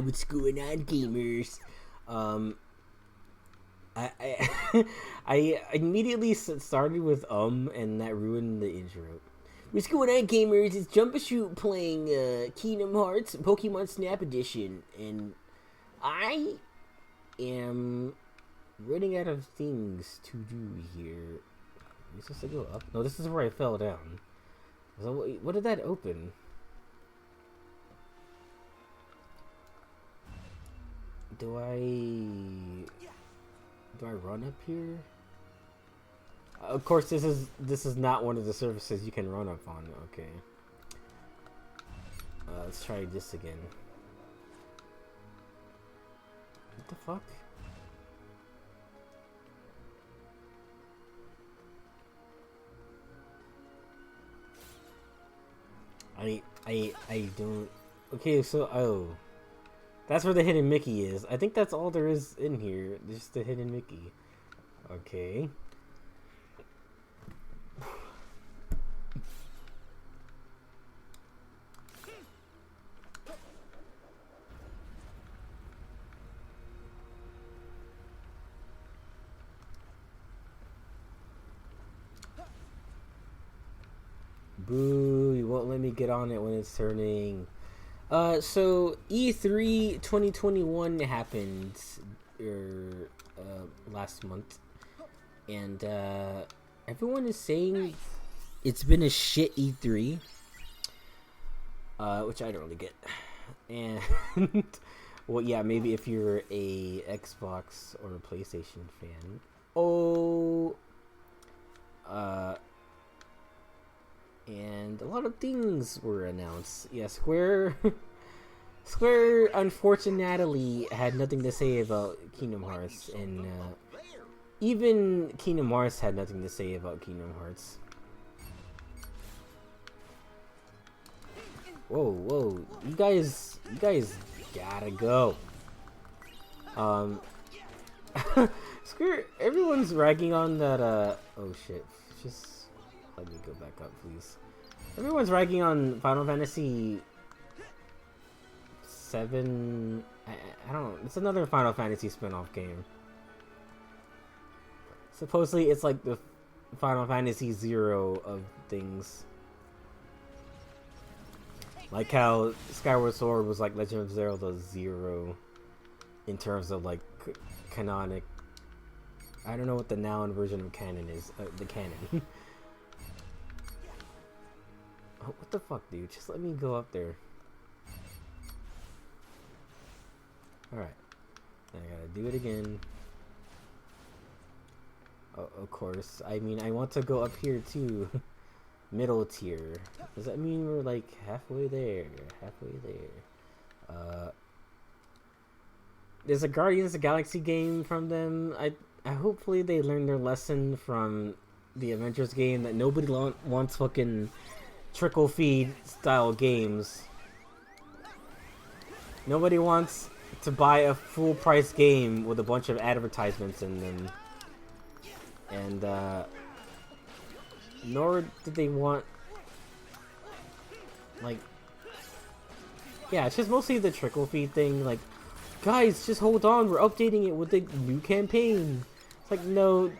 What's going on, gamers? I I immediately started with and that ruined the intro. What's going on, gamers? It's Jumpashoot playing Kingdom Hearts Pokemon Snap Edition, and I am running out of things to do here. Am I supposed to go up? No, this is where I fell down. So what did that open? Do I run up here? Of course, this is not one of the surfaces you can run up on. Okay. Let's try this again. What the fuck? I don't. Okay, so that's where the hidden Mickey is. I think that's all there is in here. Just the hidden Mickey. Okay. Boo, you won't let me get on it when it's turning. So E3 2021 happened last month, and everyone is saying it's been a shit E3, which I don't really get. And well, yeah, maybe if you're a Xbox or a PlayStation fan. And a lot of things were announced. Yeah, Square unfortunately had nothing to say about Kingdom Hearts, and even Kingdom Hearts had nothing to say about Kingdom Hearts. Whoa, you guys gotta go. Square, everyone's ragging on that. Oh shit, just. Let me go back up, please. Everyone's ragging on Final Fantasy 7. I don't know. It's another Final Fantasy spin-off game. Supposedly, it's like the Final Fantasy 0 of things. Like how Skyward Sword was like Legend of Zelda 0 in terms of like canonic. I don't know what the noun version of canon is. The canon. Oh, what the fuck, dude? Just let me go up there. Alright. I gotta do it again. Oh, of course. I mean, I want to go up here too. Middle tier. Does that mean we're like halfway there? Halfway there. There's a Guardians of the Galaxy game from them. I hopefully they learned their lesson from the Avengers game that nobody wants fucking trickle feed style games. Nobody wants to buy a full price game with a bunch of advertisements in them, and nor did they want, like, yeah, it's just mostly the trickle feed thing. Like, guys, just hold on, we're updating it with the new campaign. It's like, no,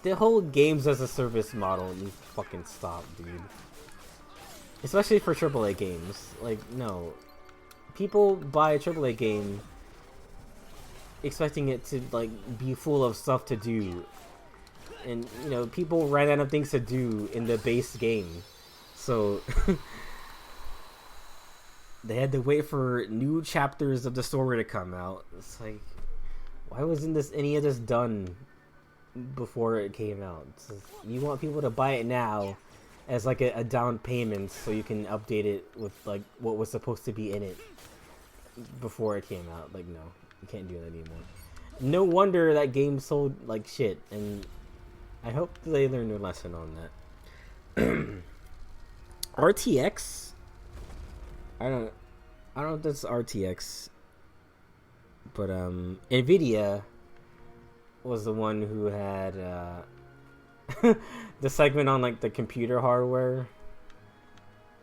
the whole games as a service model needs to fucking stop, dude. Especially for AAA games. Like, no. People buy a AAA game expecting it to, like, be full of stuff to do. And, you know, people ran out of things to do in the base game. So, they had to wait for new chapters of the story to come out. It's like, why wasn't any of this done before it came out? It's just, you want people to buy it now as like a down payment so you can update it with like what was supposed to be in it before it came out. Like, no, you can't do that anymore. No wonder that game sold like shit, and I hope they learned their lesson on that. RTX? I don't know if that's RTX, but Nvidia was the one who had the segment on like the computer hardware,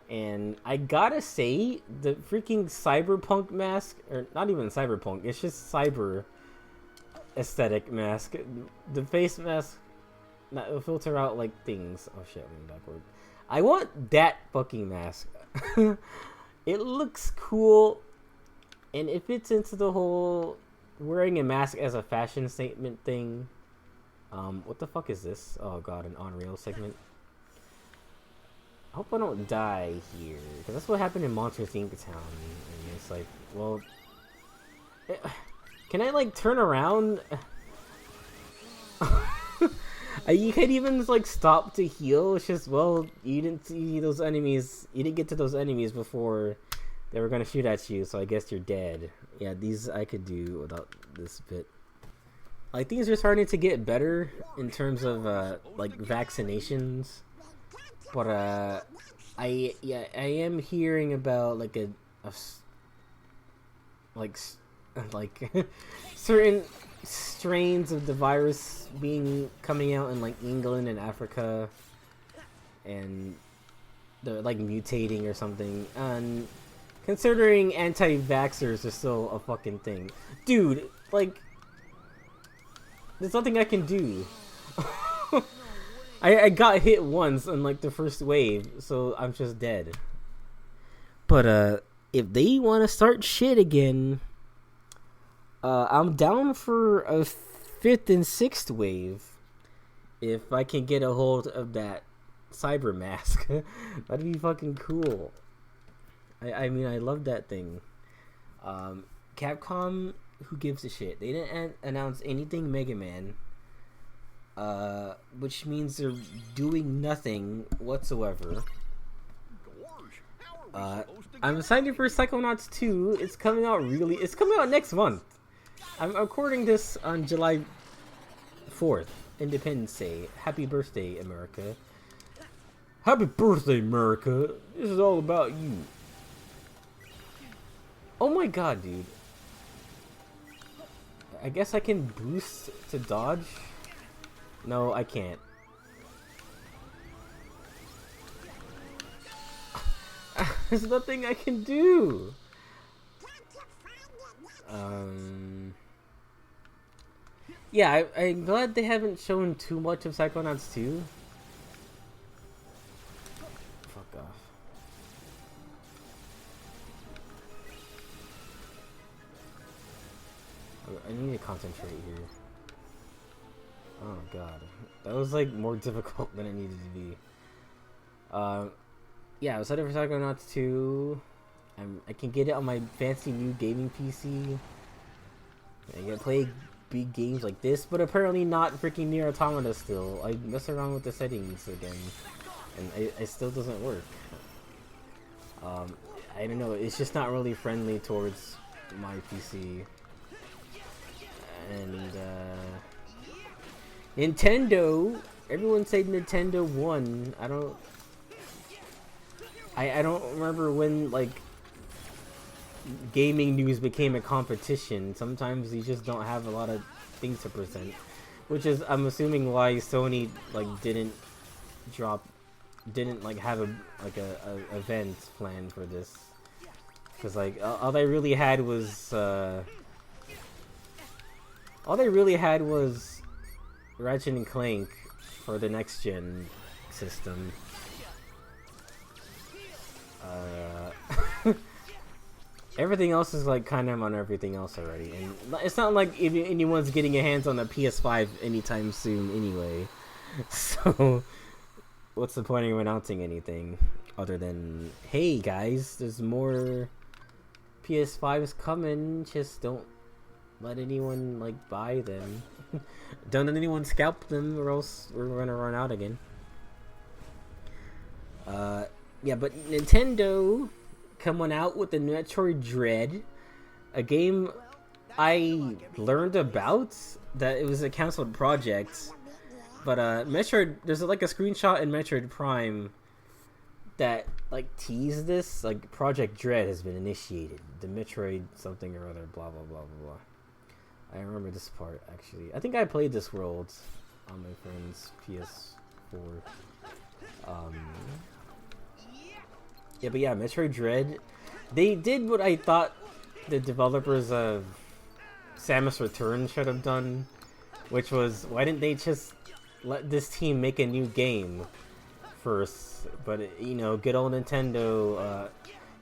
And I gotta say, the freaking cyberpunk mask, or not even cyberpunk, it's just cyber aesthetic mask. The face mask, it'll filter out like things. Oh shit, I'm backward. I want that fucking mask. It looks cool, and it fits into the whole wearing a mask as a fashion statement thing. What the fuck is this? Oh god, an on-rail segment. I hope I don't die here, because that's what happened in Monsters Inc. Town. And it's like, well, can I like turn around? You can't even like stop to heal. It's just, well, you didn't see those enemies. You didn't get to those enemies before they were gonna shoot at you, so I guess you're dead. Yeah, these I could do without this bit. Like, things are starting to get better in terms of like vaccinations. But I am hearing about like like certain strains of the virus coming out in like England and Africa, and they're like mutating or something. And considering anti-vaxxers are still a fucking thing, dude, like there's nothing I can do. I got hit once in like the first wave, so I'm just dead. But if they want to start shit again, I'm down for a 5th and 6th wave if I can get a hold of that cyber mask. That'd be fucking cool. I mean, I love that thing. Capcom, who gives a shit? They didn't announce anything Mega Man. Which means they're doing nothing whatsoever. I'm excited for Psychonauts 2. It's coming out next month. I'm recording this on July 4th, Independence Day. Happy birthday, America. Happy birthday, America. This is all about you. Oh my god, dude. I guess I can boost to dodge. No, I can't. There's nothing I can do. Yeah, I'm glad they haven't shown too much of Psychonauts 2. Fuck off. I need to concentrate here. Oh god, that was like more difficult than it needed to be. Yeah, I was excited for Psychonauts 2. I can get it on my fancy new gaming PC. I can play big games like this, but apparently not freaking Nier Automata still. I mess around with the settings again, and it still doesn't work. I don't know, it's just not really friendly towards my PC. And Nintendo, everyone said Nintendo won. I don't remember when like gaming news became a competition. Sometimes you just don't have a lot of things to present, which is, I'm assuming, why Sony like didn't have a event planned for this, because like all they really had was Ratchet and Clank for the next gen system. Everything else is like kind of on everything else already, and it's not like if anyone's getting a hands on a PS5 anytime soon anyway. So what's the point of announcing anything other than, hey guys, there's more PS5s coming, just don't let anyone like buy them. Don't let anyone scalp them, or else we're gonna run out again. Yeah, but Nintendo coming out with the Metroid Dread, a game I learned about that it was a canceled project, but Metroid, there's like a screenshot in Metroid Prime that like teased this, like Project Dread has been initiated, the Metroid something or other, blah blah blah blah blah. I remember this part actually. I think I played this world on my friend's PS4. Yeah, but yeah, Metroid Dread, they did what I thought the developers of Samus Return should have done, which was, why didn't they just let this team make a new game first? But, you know, good old Nintendo,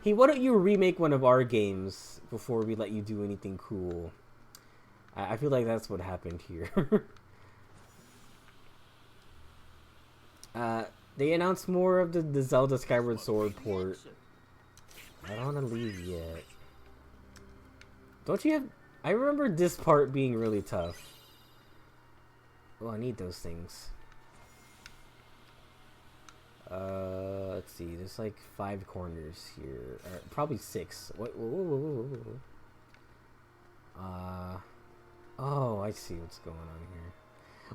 hey, why don't you remake one of our games before we let you do anything cool? I feel like that's what happened here. They announced more of the Zelda Skyward Sword port. I don't want to leave yet. Don't you have... I remember this part being really tough. Oh, I need those things. Let's see. There's like 5 corners here. Probably 6. What? Whoa, whoa, whoa, whoa. Oh, I see what's going on here.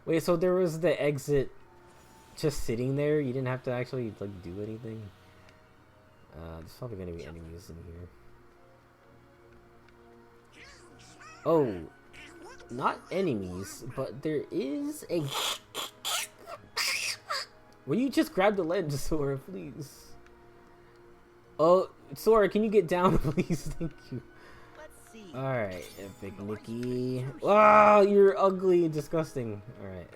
Wait, so there was the exit just sitting there? You didn't have to actually like do anything? There's probably gonna be enemies in here. Oh, not enemies, but there is a... Will you just grab the ledge, Sora, please? Oh, Sora, can you get down, please? Thank you. Alright, Epic Mickey. Wow, you're ugly and disgusting. Alright.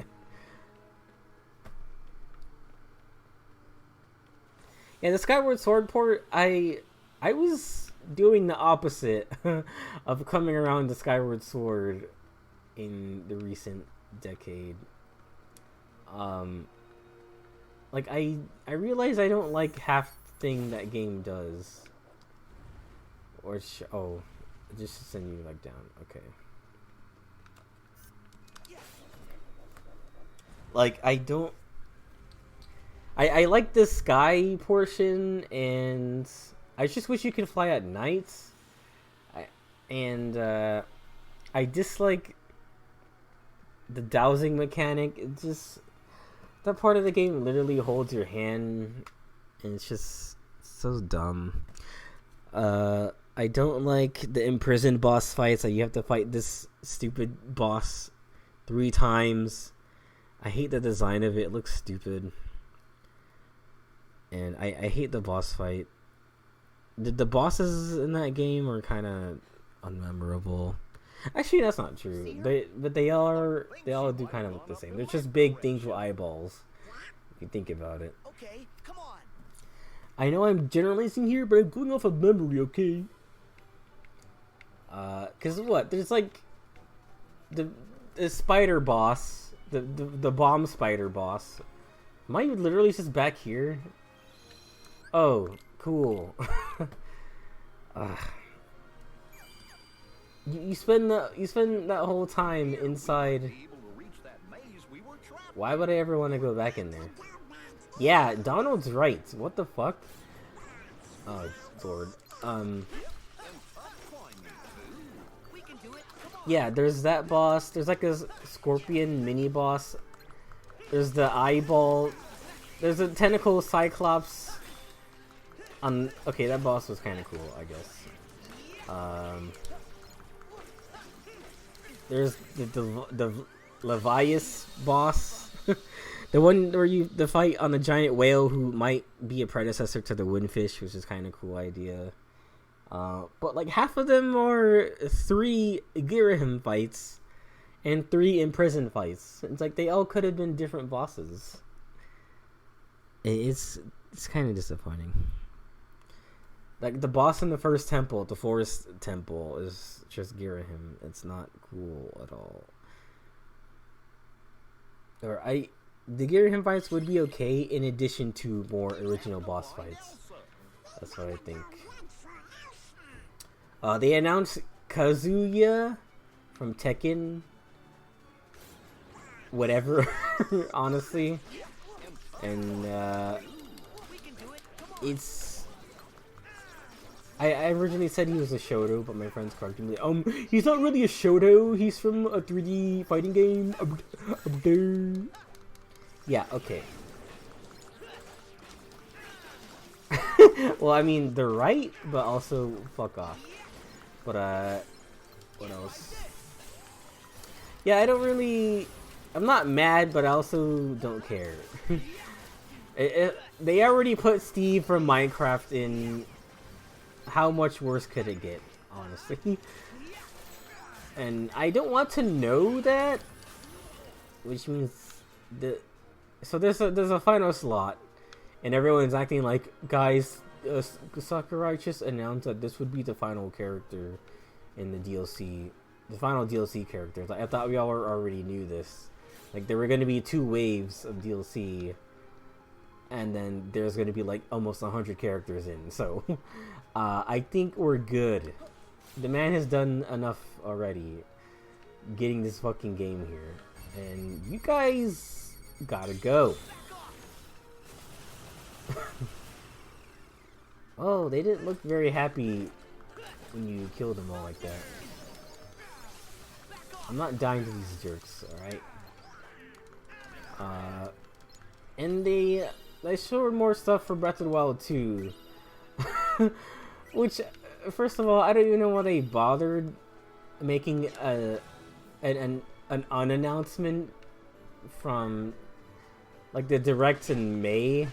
Yeah, the Skyward Sword port, I was doing the opposite of coming around to Skyward Sword in the recent decade. Like, I realize I don't like half the thing that game does. Or, oh, just send you, like, down. Okay. Like, I don't... I like the sky portion, and I just wish you could fly at night. I dislike the dowsing mechanic. It just... That part of the game literally holds your hand, and it's just so dumb. I don't like the imprisoned boss fights. Like, you have to fight this stupid boss 3 times. I hate the design of it. It looks stupid. And I hate the boss fight. The bosses in that game are kind of unmemorable. Actually, that's not true. They all do kind of look the same. They're just big things with eyeballs, if you think about it. Okay, come on. I know I'm generalizing here, but I'm going off of memory, okay? Cause what? There's like the spider boss, the bomb spider boss. Am I literally just back here? Oh, cool. You spend that whole time inside. Why would I ever want to go back in there? Yeah, Donald's right. What the fuck? Oh, Lord. Yeah, there's that boss. There's like a scorpion mini boss. There's the eyeball. There's a tentacle cyclops. Okay, that boss was kind of cool, I guess. There's the Levias boss. The one where the fight on the giant whale who might be a predecessor to the Windfish, which is kind of cool idea. But like half of them are 3 Girahim fights and 3 imprisoned fights. It's like they all could have been different bosses. It's kind of disappointing. Like the boss in the first temple, the forest temple, is just Girahim. It's not cool at all. The Girahim fights would be okay in addition to more original boss fights. That's what I think. They announced Kazuya from Tekken. Whatever, honestly. And it's... I originally said he was a Shoto, but my friends corrected me. He's not really a Shoto. He's from a 3D fighting game. Yeah, okay. Well, I mean, they're right, but also fuck off. But, what else? Yeah, I'm not mad, but I also don't care. They already put Steve from Minecraft in. How much worse could it get, honestly? And I don't want to know that, which means so there's a final slot, and everyone's acting like, guys, Sakurai just announced that this would be the final character in the DLC, the final DLC character. Like, I thought we all already knew this. Like, there were going to be 2 waves of DLC, and then there's going to be like almost 100 characters in. So, I think we're good. The man has done enough already getting this fucking game here, and you guys gotta go. Oh, they didn't look very happy when you killed them all like that. I'm not dying to these jerks, alright? And they showed more stuff for Breath of the Wild 2. Which, first of all, I don't even know why they bothered making an unannouncement from like the direct in May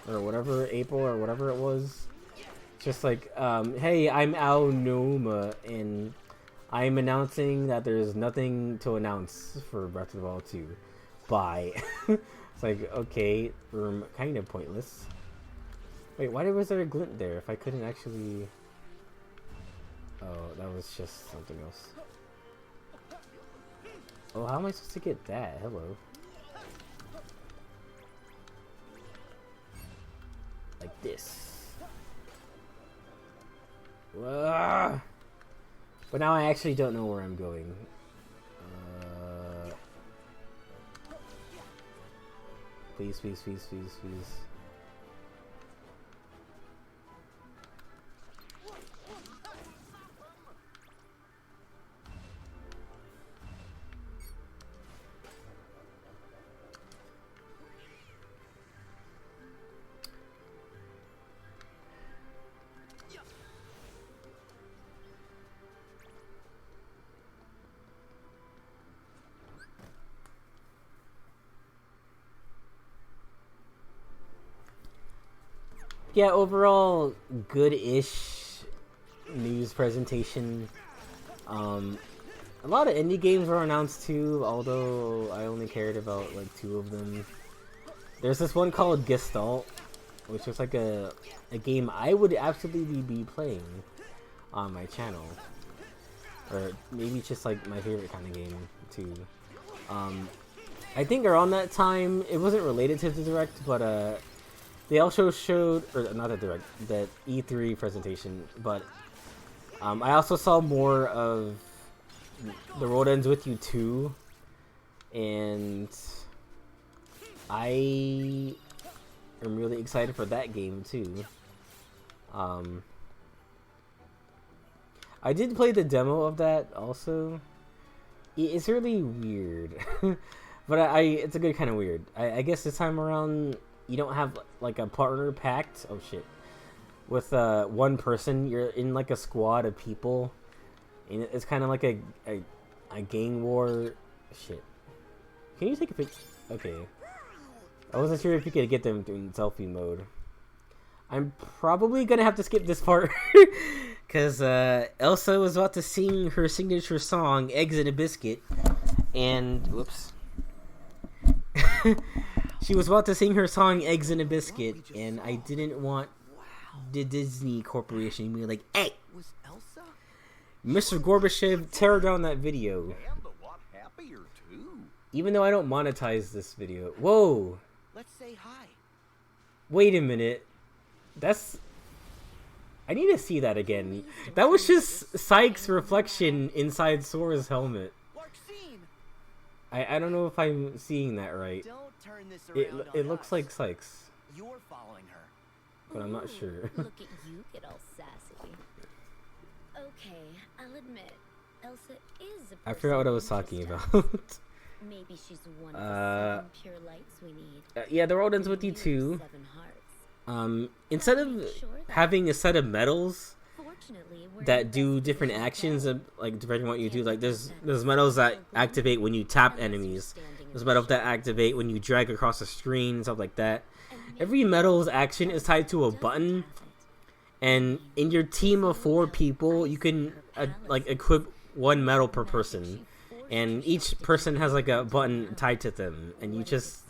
or whatever, April or whatever it was. Just like, hey, I'm Aonuma, and I'm announcing that there's nothing to announce for Breath of the Wild 2. Bye. It's like, okay, kind of pointless. Wait, why was there a glint there if I couldn't actually... Oh, that was just something else. Oh, how am I supposed to get that? Hello. Like this. But now I actually don't know where I'm going. Please, please, please, please, please. Yeah, overall, good-ish news presentation. A lot of indie games were announced too, although I only cared about like 2 of them. There's this one called Gestalt, which was like a game I would absolutely be playing on my channel. Or maybe just like my favorite kind of game too. I think around that time, it wasn't related to the Direct, but they also showed, or not the Direct, the E3 presentation, but I also saw more of The World Ends With You 2, and I am really excited for that game too. I did play the demo of that also. It's really weird, but it's a good kind of weird. I guess this time around, you don't have like a partner pact. Oh shit! With one person, you're in like a squad of people, and it's kind of like a gang war. Shit. Can you take a picture? Okay. I wasn't sure if you could get them in selfie mode. I'm probably gonna have to skip this part because Elsa was about to sing her signature song, "Eggs in a Biscuit," and whoops. She was about to sing her song "Eggs in a Biscuit," and I didn't want the Disney Corporation to be like, "Hey, Mr. Gorbachev, tear down that video." Even though I don't monetize this video. Whoa! Let's say hi. Wait a minute. I need to see that again. That was just Sykes' reflection inside Sora's helmet. I don't know if I'm seeing that right. Turn this around It looks like Sykes, You're following her. but I'm not sure. Look at you get all sassy. Okay, I'll admit, Elsa is a I forgot what I was talking about. Maybe she's one of the 7 pure lights we need. Yeah, The World Ends With You 2. 7 hearts. Instead of having a set of medals Fortunately, we're that do different actions, like depending on what you do, like there's medals that activate when you tap enemies. There's medals that activate when you drag across the screen, stuff like that. every medal's action is tied to a button, and in your team of 4 people, you can like equip 1 medal per person, and each person has like a button tied to them, and you just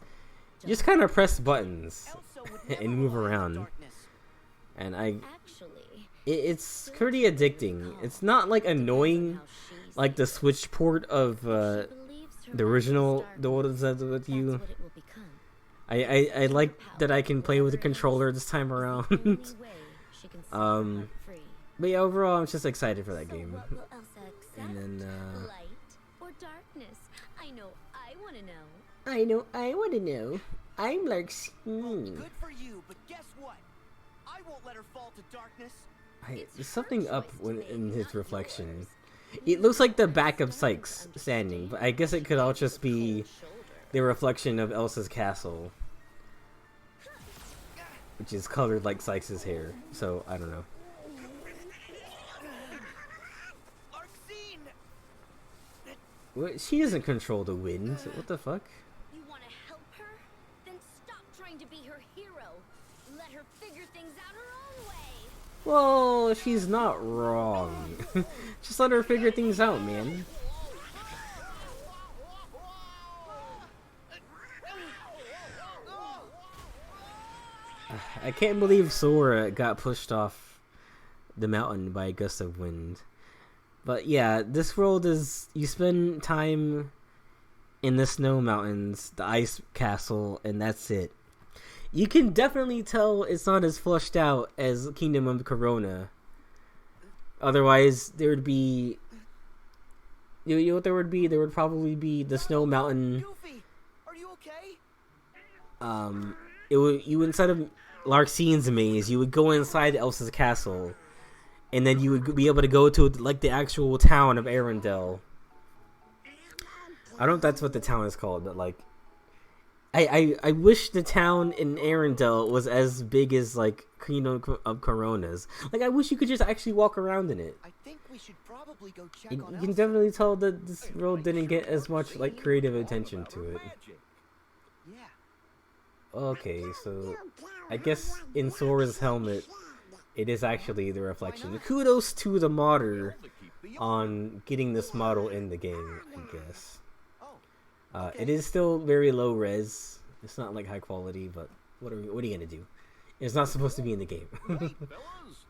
kind of press buttons and move around. And it's pretty addicting. It's not like annoying like the Switch port of the original DualSense with you. I like that I can play with the controller this time around. But yeah, overall I'm just excited for that game. And then Light or darkness? I know I want to know. I want to know. I'm like Good for you, but guess what? I won't let her fall to darkness. There's something up when in his reflection. It looks like the back of Sykes standing, but I guess it could all just be the reflection of Elsa's castle, which is colored like Sykes' hair. So I don't know. Larxene! What? She doesn't control the wind. What the fuck? You want to help her? Then stop trying to be her hero. Let her figure things out her own way. Well, she's not wrong. Just let her figure things out, man. I can't believe Sora got pushed off the mountain by a gust of wind. But yeah, this world is, you spend time in the snow mountains, the ice castle, and that's it. You can definitely tell it's not as fleshed out as Kingdom of Corona. Otherwise, there would be, you know what there would be? There would probably be the snow mountain. Goofy, are you okay? It would, you, instead of Larxene's maze, you would go inside Elsa's castle, and then you would be able to go to like the actual town of Arendelle. I don't know if that's what the town is called, but like, I wish the town in Arendelle was as big as like Kingdom of Corona's. Like, I wish you could just actually walk around in it. I think we should probably go check You on can Elsa. definitely tell that this world didn't get as much like creative attention to it. Yeah. Okay, so I guess in Sora's helmet, it is actually the reflection. Kudos to the modder on getting this model in the game, I guess. It is still very low res. It's not like high quality, but what are you gonna do? It's not supposed to be in the game. Hey, fellas,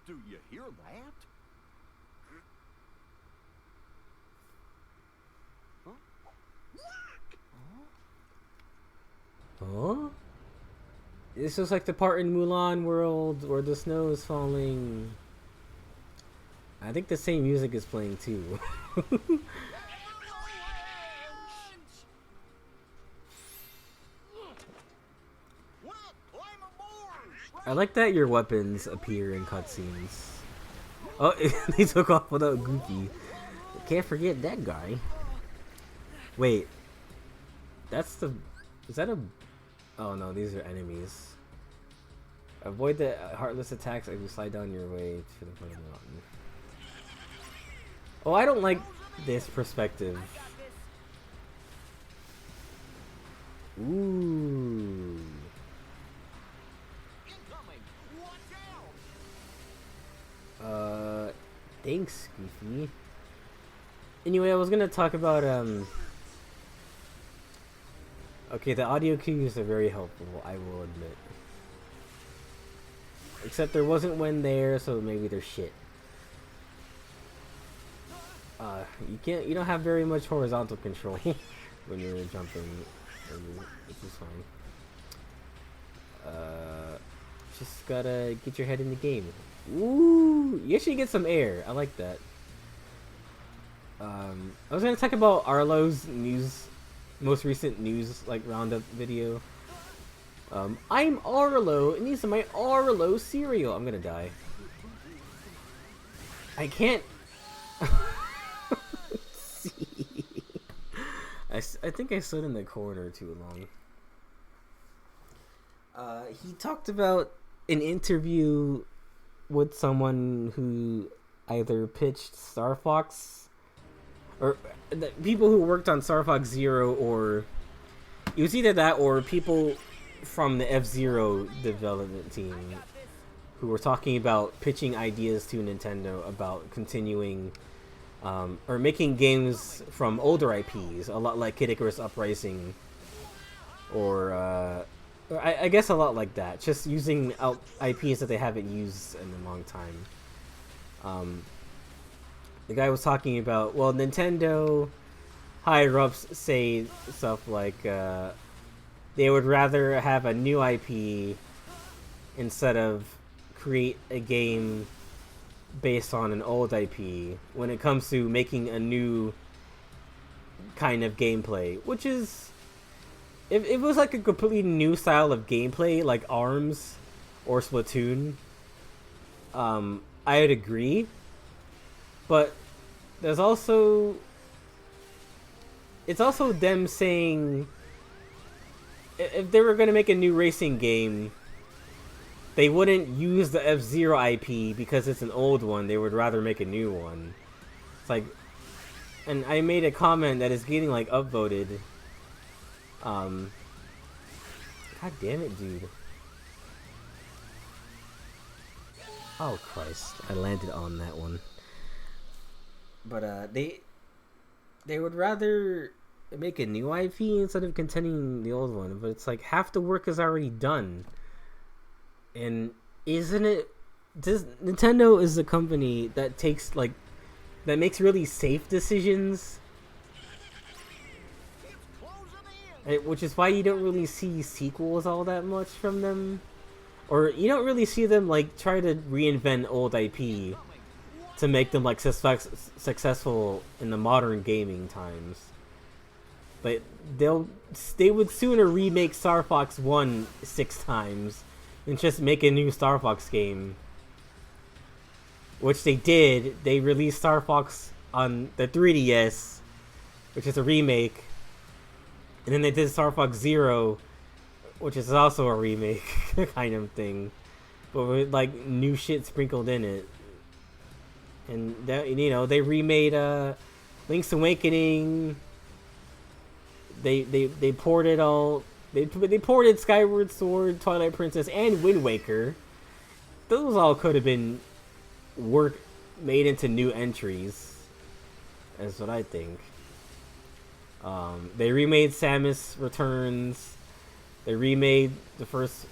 do you hear that? Huh? This is like the part in Mulan world where the snow is falling. I think the same music is playing too. I like that your weapons appear in cutscenes. Oh, they took off without Goofy. Can't forget that guy. Wait. That's the... Is that a... Oh no, these are enemies. Avoid the heartless attacks as you slide down your way to the foot of the mountain. Oh, I don't like this perspective. Ooh. Thanks, Goofy. Anyway, I was gonna talk about, okay, the audio cues are very helpful, I will admit. Except there wasn't one there, so maybe they're shit. You don't have very much horizontal control when you're jumping, which is fine. Just gotta get your head in the game. Ooh, you actually get some air. I like that. I was gonna talk about Arlo's most recent news like roundup video. I'm Arlo, and these are my Arlo cereal. I'm gonna die. I can't see. I think I stood in the corner too long. He talked about an interview with someone who either pitched Star Fox, or the people who worked on Star Fox Zero, or it was either that or people from the F-Zero development team who were talking about pitching ideas to Nintendo about continuing or making games from older IPs, a lot like Kid Icarus Uprising, or I guess a lot like that, just using IPs that they haven't used in a long time. The guy was talking about, well, Nintendo higher-ups say stuff like they would rather have a new IP instead of create a game based on an old IP when it comes to making a new kind of gameplay, which is, if it was like a completely new style of gameplay like ARMS or Splatoon, I'd agree. But there's also, it's also them saying if they were going to make a new racing game, they wouldn't use the F-Zero IP because it's an old one. They would rather make a new one. It's like, and I made a comment that is getting like upvoted. God damn it, dude. Oh Christ, I landed on that one. But they would rather make a new IP instead of continuing the old one. But it's like half the work is already done. And isn't it? Nintendo is a company that takes that makes really safe decisions, which is why you don't really see sequels all that much from them, or you don't really see them try to reinvent old IP to make them successful in the modern gaming times. But they would sooner remake Star Fox 1 6 times and just make a new Star Fox game. Which they did. They released Star Fox on the 3DS, which is a remake. And then they did Star Fox Zero, which is also a remake kind of thing. But with new shit sprinkled in it. And that, they remade Link's Awakening. They ported all. They ported Skyward Sword, Twilight Princess, and Wind Waker. Those all could have been work made into new entries. That's what I think. They remade Samus Returns. They remade the first.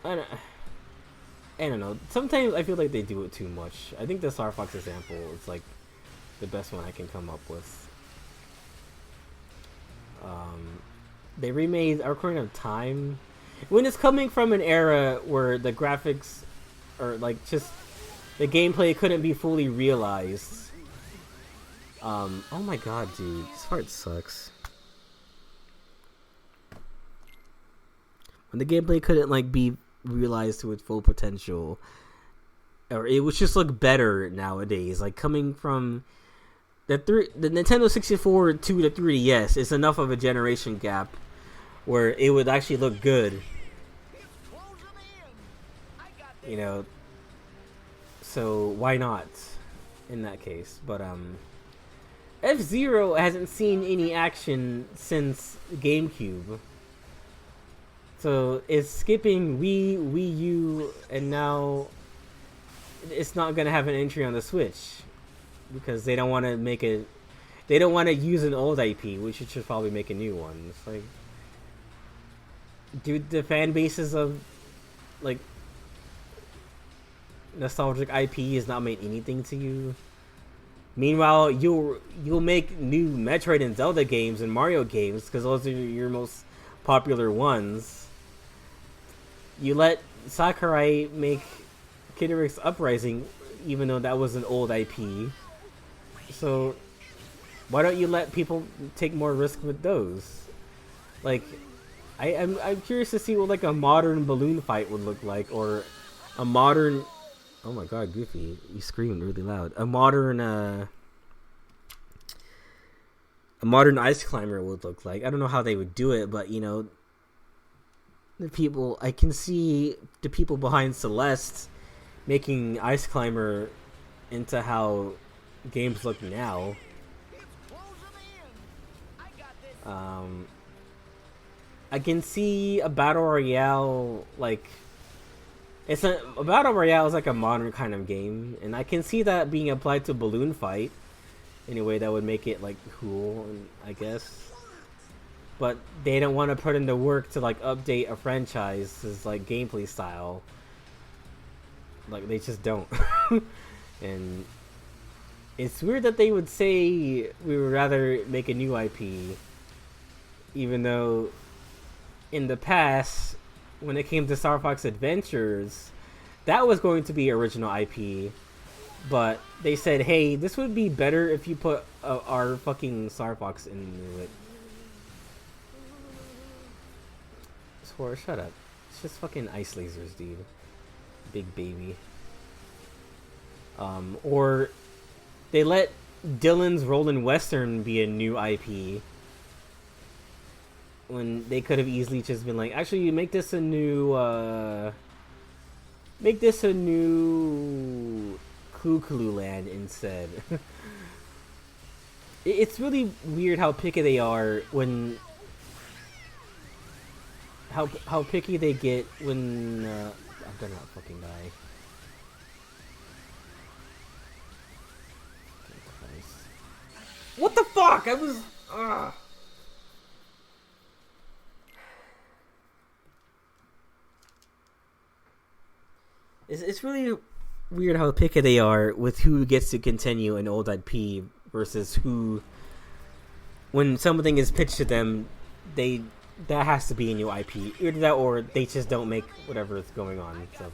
I don't know. Sometimes I feel like they do it too much. I think the Star Fox example is the best one I can come up with. They remade Ocarina of Time. When it's coming from an era where the graphics or just the gameplay couldn't be fully realized. Oh my god, dude, this part sucks. When the gameplay couldn't be realized to its full potential, or it would just look better nowadays. Coming from the Nintendo 64 to the 3DS is enough of a generation gap where it would actually look good. So why not in that case? But F-Zero hasn't seen any action since GameCube. So it's skipping Wii U, and now it's not gonna have an entry on the Switch because they don't want to make it. They don't want to use an old IP. We should probably make a new one. It's dude, the fan bases of nostalgic IP is not mean anything to you. Meanwhile, you'll make new Metroid and Zelda games and Mario games because those are your most popular ones. You let Sakurai make Kid Icarus Uprising, even though that was an old IP. So why don't you let people take more risk with those? I'm curious to see what a modern balloon fight would look like, or a modern. Oh my god, Goofy, you screamed really loud. A modern ice climber would look like. I don't know how they would do it, but I can see the people behind Celeste making Ice Climber into how games look now. I can see a battle royale like a battle royale is like a modern kind of game, and I can see that being applied to Balloon Fight in a way that would make it like cool, I guess. But they don't want to put in the work to like update a franchise's like gameplay style. Like they just don't. And it's weird that they would say we would rather make a new IP, even though in the past, when it came to Star Fox Adventures, that was going to be original IP, but they said, hey, this would be better if you put our fucking Star Fox into it. Sora, shut up. It's just fucking ice lasers, dude. Big baby. Or they let Dylan's Rollin' Western be a new IP, when they could have easily just been like, actually, make this a new Clue Clue Land instead. It's really weird how picky they are when how picky they get when I'm gonna not fucking die. What the fuck? I was It's really weird how picky they are with who gets to continue an old IP versus who, when something is pitched to them, that has to be a new IP. Either that or they just don't make whatever is going on. So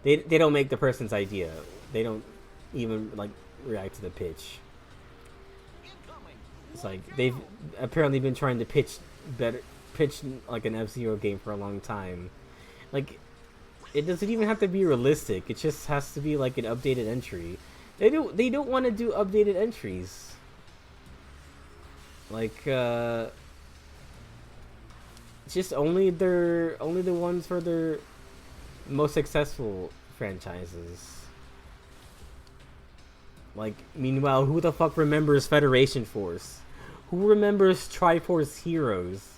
they don't make the person's idea. They don't even like react to the pitch. It's like they've apparently been trying to pitch like an F-Zero game for a long time. Like, it doesn't even have to be realistic. It just has to be like an updated entry. They don't want to do updated entries. Like just only the ones for their most successful franchises. Like, meanwhile, who the fuck remembers Federation Force? Who remembers Triforce Heroes?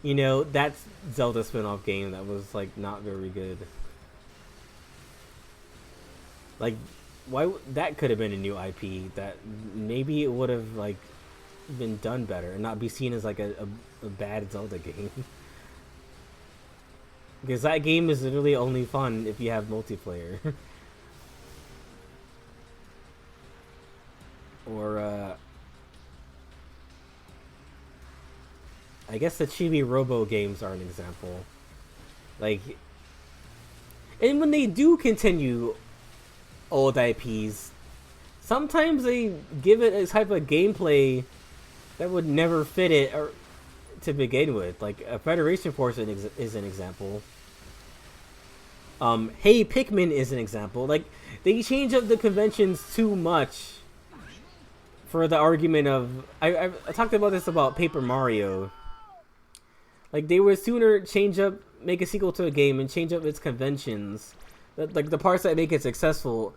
You know, that's Zelda spin-off game that was like not very good. Like, that could have been a new IP that maybe it would have like been done better and not be seen as like a bad Zelda game. Because that game is literally only fun if you have multiplayer. Or I guess the Chibi Robo games are an example. Like, and when they do continue old IPs, sometimes they give it a type of gameplay that would never fit it or to begin with. Like, Federation Force is an example. Hey Pikmin is an example. Like, they change up the conventions too much for the argument of... I talked about this about Paper Mario. Like, they would sooner make a sequel to a game and change up its conventions, like the parts that make it successful,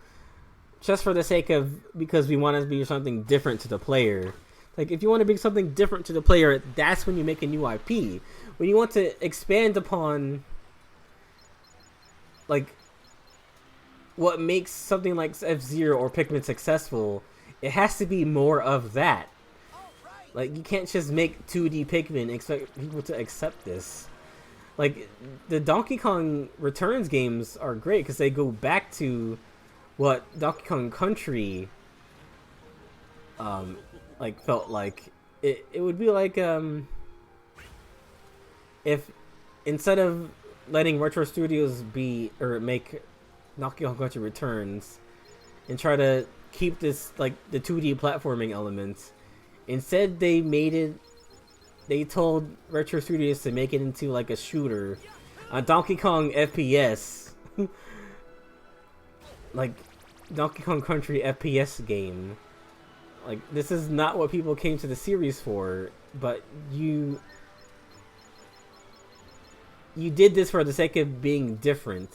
just for the sake of, because we want to be something different to the player. Like, if you want to bring something different to the player, that's when you make a new IP. When you want to expand upon, like, what makes something like F-Zero or Pikmin successful, it has to be more of that. Like, you can't just make 2D Pikmin and expect people to accept this. Like, the Donkey Kong Returns games are great because they go back to what Donkey Kong Country like felt like. It would be like if instead of letting Retro Studios make Donkey Kong Country Returns and try to keep this like the 2D platforming elements, instead they told Retro Studios to make it into like a shooter, a Donkey Kong FPS, like Donkey Kong Country FPS game. Like, this is not what people came to the series for, but you did this for the sake of being different,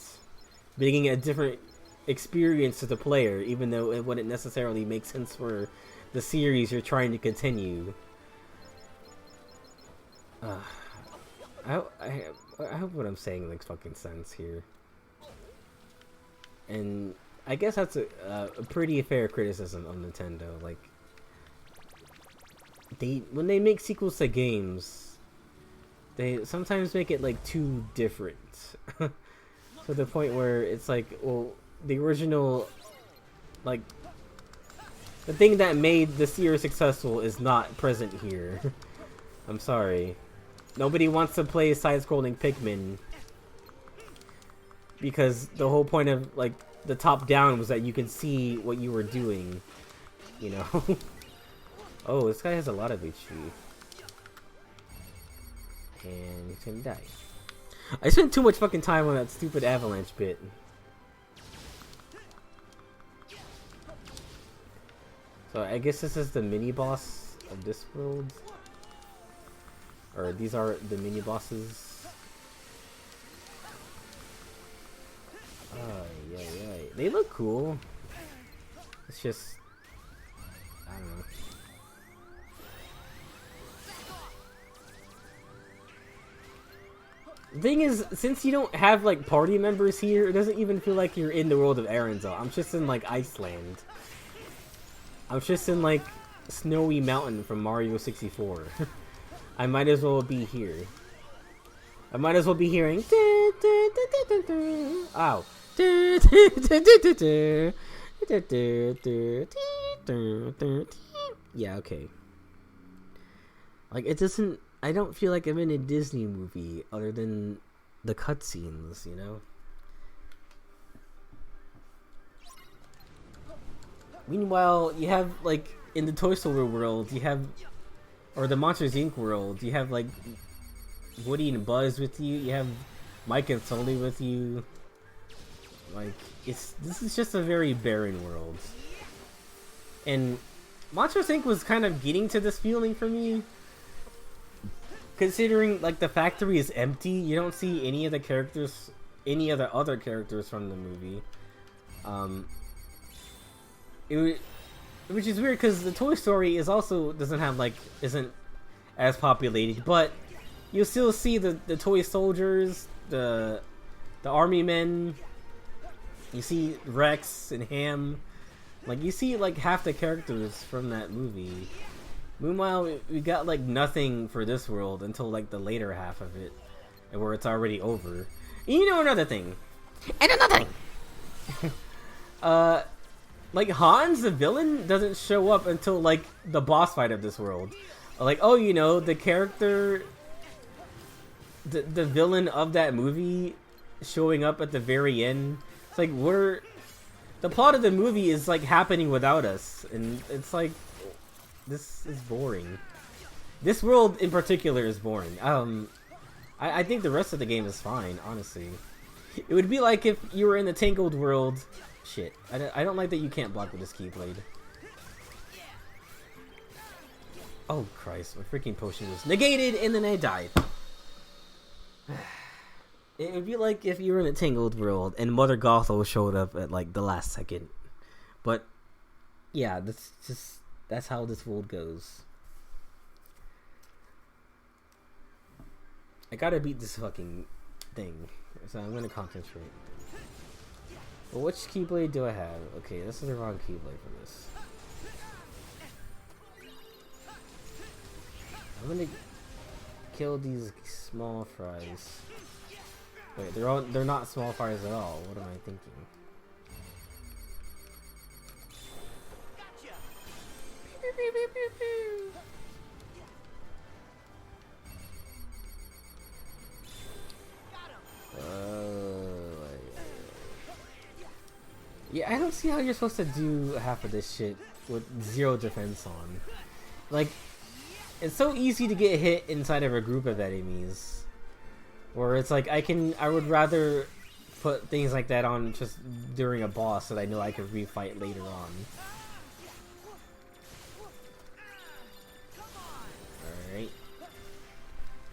bringing a different experience to the player, even though it wouldn't necessarily make sense for the series you're trying to continue. I hope what I'm saying makes fucking sense here. And I guess that's a pretty fair criticism of Nintendo. Like, when they make sequels to games, they sometimes make it like too different. To the point where it's like, well, the original, like, the thing that made the series successful is not present here. I'm sorry. Nobody wants to play side-scrolling Pikmin because the whole point of, like, the top-down was that you can see what you were doing, you know? Oh, this guy has a lot of HP. And he's gonna die. I spent too much fucking time on that stupid avalanche bit. So I guess this is the mini-boss of this world? Or these are the mini-bosses? Yeah. They look cool. It's just... I don't know. The thing is, since you don't have, like, party members here, it doesn't even feel like you're in the world of Aranzel. I'm just in, like, Iceland. I'm just in, like, Snowy Mountain from Mario 64. I might as well be here. I might as well be hearing... Ow. Yeah, okay. Like, it doesn't... I don't feel like I'm in a Disney movie other than the cutscenes, you know? Meanwhile, you have, like, in the Toy Story world, you have... Or the Monsters, Inc. world, you have, like, Woody and Buzz with you, you have Mike and Sully with you. Like, this is just a very barren world. And Monsters, Inc. was kind of getting to this feeling for me. Considering, like, the factory is empty, you don't see any of the characters, any of the other characters from the movie. Which is weird because the Toy Story is also isn't as populated, but you'll still see the toy soldiers, the army men. You see Rex and Ham, like you see like half the characters from that movie. Meanwhile, we got like nothing for this world until like the later half of it, and where it's already over. And you know another thing, like Hans the villain doesn't show up until like the boss fight of this world. Like, oh, you know, the character, the villain of that movie showing up at the very end. It's like the plot of the movie is like happening without us, and it's like, this is boring. This world in particular is boring. I think the rest of the game is fine, honestly. It would be like if you were in the Tangled world. Shit, I don't like that you can't block with this Keyblade. Oh Christ, my freaking potion was negated and then I died. It would be like if you were in a Tangled world and Mother Gothel showed up at like the last second. But yeah, that's how this world goes. I gotta beat this fucking thing, so I'm gonna concentrate. Well, which Keyblade do I have? Okay, this is the wrong Keyblade for this. I'm gonna kill these small fries. Wait, they're not small fries at all. What am I thinking? Yeah, I don't see how you're supposed to do half of this shit with zero defense on. Like, it's so easy to get hit inside of a group of enemies. Where it's like, I would rather put things like that on just during a boss so that I know I can refight later on. Alright.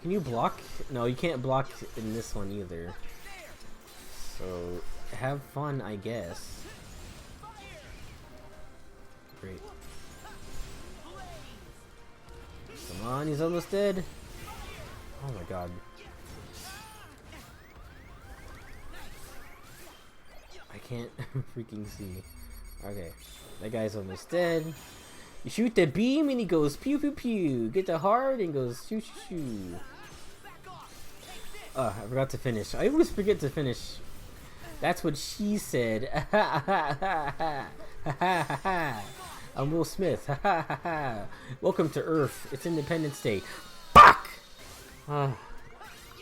Can you block? No, you can't block in this one either. So, have fun, I guess. Great. Come on, he's almost dead. Oh my god. can't freaking see. Okay, that guy's almost dead. You shoot the beam and he goes pew pew pew. Get the heart and goes shoo shoo shoo. I forgot to finish. I always forget to finish. That's what she said. I'm Will Smith. Welcome to Earth. It's Independence Day. Fuck!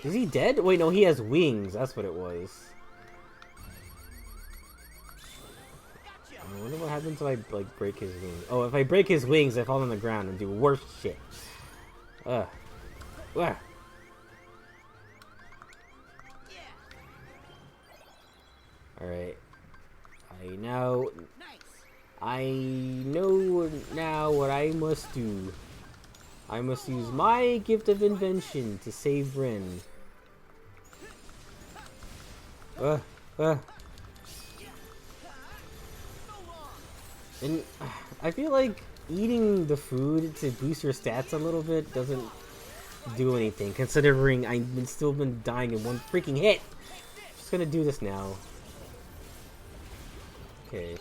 Is he dead? Wait, no, he has wings. That's what it was. I wonder what happens if I like break his wings. Oh, if I break his wings, I fall on the ground and do worse shit. Alright. I know now what I must do. I must use my gift of invention to save Rin. And I feel like eating the food to boost your stats a little bit doesn't do anything, considering I've still been dying in one freaking hit. Just gonna do this now. Okay.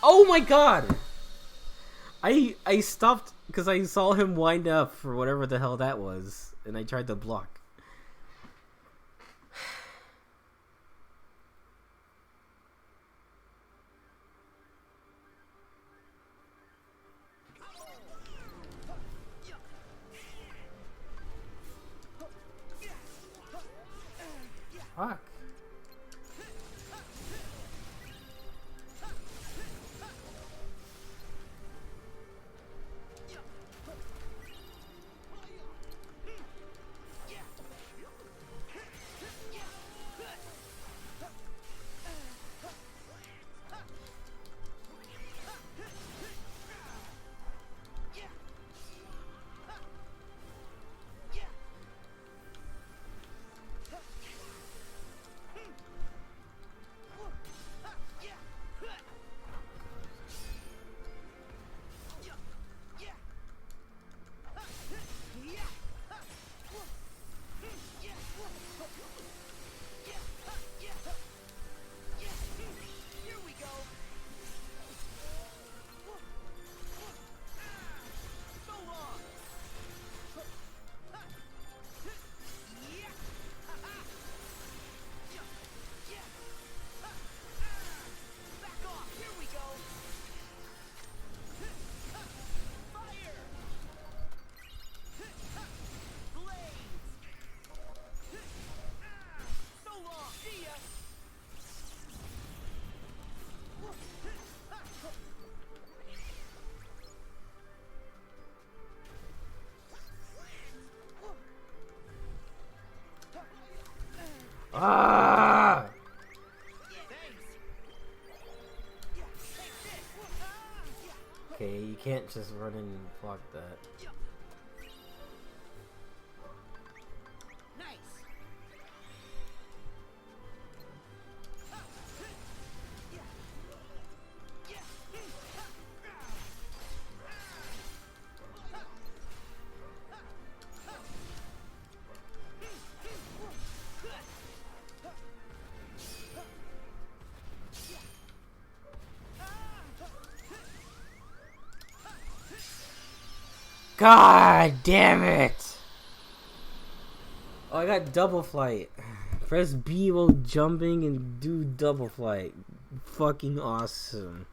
Oh my god! I stopped because I saw him wind up for whatever the hell that was, and I tried to block. Fuck. Ah! Okay, you can't just run in and block that. God damn it! Oh, I got double flight. Press B while jumping and do double flight. Fucking awesome.